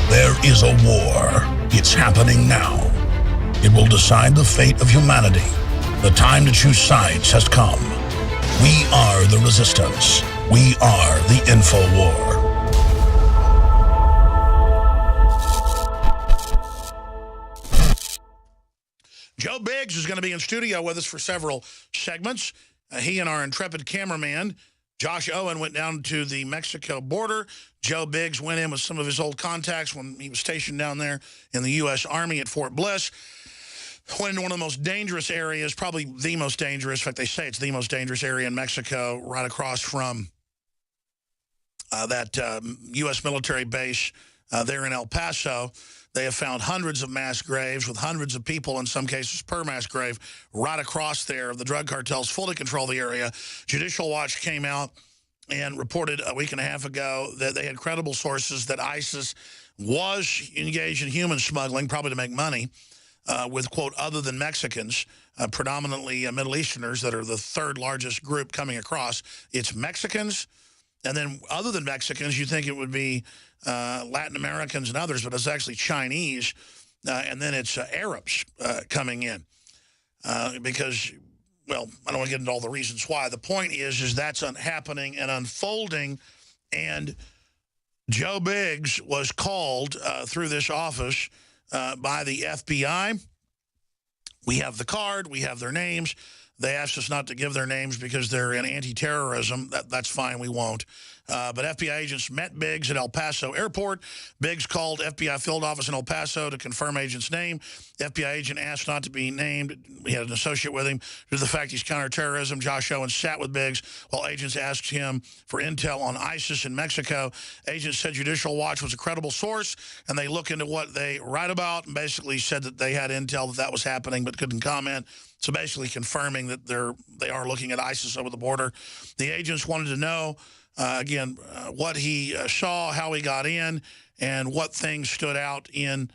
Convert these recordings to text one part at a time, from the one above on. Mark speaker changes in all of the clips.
Speaker 1: There is a war. It's happening now. It will decide the fate of humanity. The time to choose sides has come. We are the resistance. We are the InfoWar. Joe Biggs is going to be in studio with us for several segments. He and our intrepid cameraman, Josh Owen, went down to the Mexico border. Joe Biggs went in with some of his old contacts when he was stationed down there in the U.S. Army at Fort Bliss. Went into one of the most dangerous areas, probably the most dangerous. In fact, they say it's the most dangerous area in Mexico, right across from that U.S. military base there in El Paso. They have found hundreds of mass graves with hundreds of people, in some cases per mass grave, right across there. The drug cartels fully control the area. Judicial Watch came out and reported a week and a half ago that they had credible sources that ISIS was engaged in human smuggling, probably to make money, with, quote, other than Mexicans, predominantly Middle Easterners that are the third largest group coming across. It's Mexicans, and then other than Mexicans, you think it would be Latin Americans and others, but it's actually Chinese, and then it's Arabs coming in because, well, I don't want to get into all the reasons why. The point is that's happening and unfolding, and Joe Biggs was called through this office by the FBI. We have the card. We have their names. They asked us not to give their names because they're in anti-terrorism. That's fine. We won't. But FBI agents met Biggs at El Paso Airport. Biggs called FBI field office in El Paso to confirm agent's name. The FBI agent asked not to be named. We had an associate with him due to the fact he's counterterrorism. Josh Owen sat with Biggs while agents asked him for intel on ISIS in Mexico. Agents said Judicial Watch was a credible source, and they look into what they write about and basically said that they had intel that was happening but couldn't comment. So basically confirming that they are looking at ISIS over the border. The agents wanted to know, again, what he saw, how he got in, and what things stood out in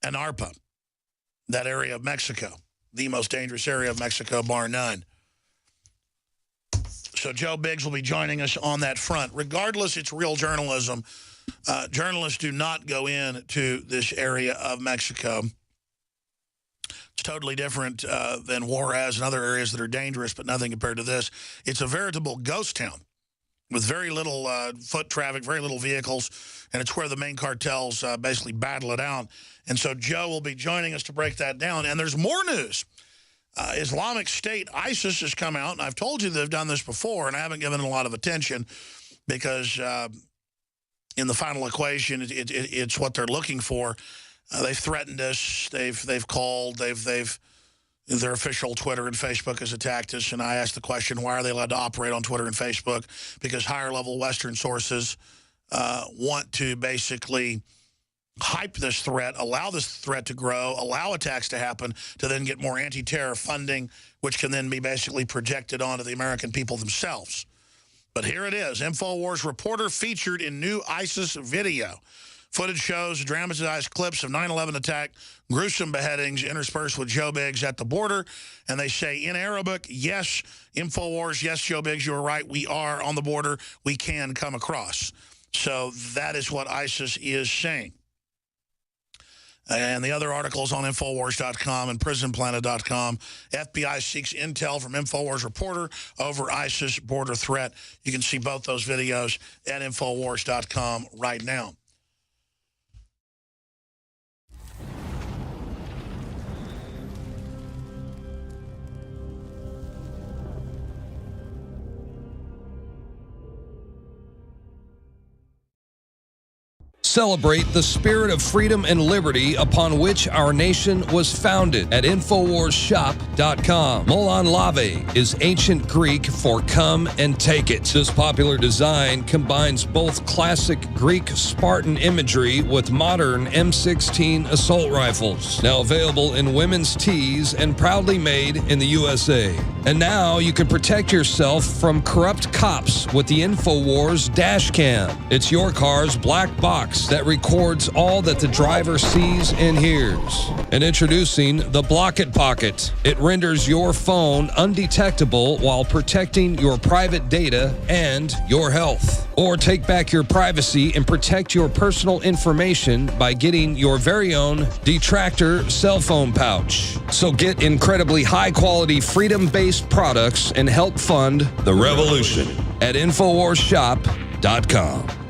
Speaker 1: Anarpa, that area of Mexico, the most dangerous area of Mexico, bar none. So Joe Biggs will be joining us on that front. Regardless, it's real journalism. Journalists do not go into this area of Mexico. It's totally different than Juarez and other areas that are dangerous, but nothing compared to this. It's a veritable ghost town with very little foot traffic, very little vehicles, and it's where the main cartels basically battle it out. And so Joe will be joining us to break that down. And there's more news. Islamic State, ISIS, has come out, and I've told you they've done this before, and I haven't given it a lot of attention because in the final equation, it's what they're looking for. They've threatened us. They've called. Their official Twitter and Facebook has attacked us. And I asked the question, why are they allowed to operate on Twitter and Facebook? Because higher-level Western sources want to basically hype this threat, allow this threat to grow, allow attacks to happen, to then get more anti-terror funding, which can then be basically projected onto the American people themselves. But here it is. InfoWars reporter featured in new ISIS video. Footage shows dramatized clips of 9/11 attack, gruesome beheadings interspersed with Joe Biggs at the border. And they say in Arabic, yes, InfoWars, yes, Joe Biggs, you were right. We are on the border. We can come across. So that is what ISIS is saying. And the other articles on Infowars.com and PrisonPlanet.com. FBI seeks intel from Infowars reporter over ISIS border threat. You can see both those videos at Infowars.com right now.
Speaker 2: Celebrate the spirit of freedom and liberty upon which our nation was founded at InfoWarsShop.com. Molon Lave is ancient Greek for come and take it. This popular design combines both classic Greek Spartan imagery with modern M16 assault rifles. Now available in women's tees and proudly made in the USA. And now you can protect yourself from corrupt cops with the InfoWars dash cam. It's your car's black box that records all that the driver sees and hears. And introducing the Block It Pocket. It renders your phone undetectable while protecting your private data and your health. Or take back your privacy and protect your personal information by getting your very own Detractor cell phone pouch. So get incredibly high-quality, freedom-based products and help fund the revolution at InfoWarsShop.com.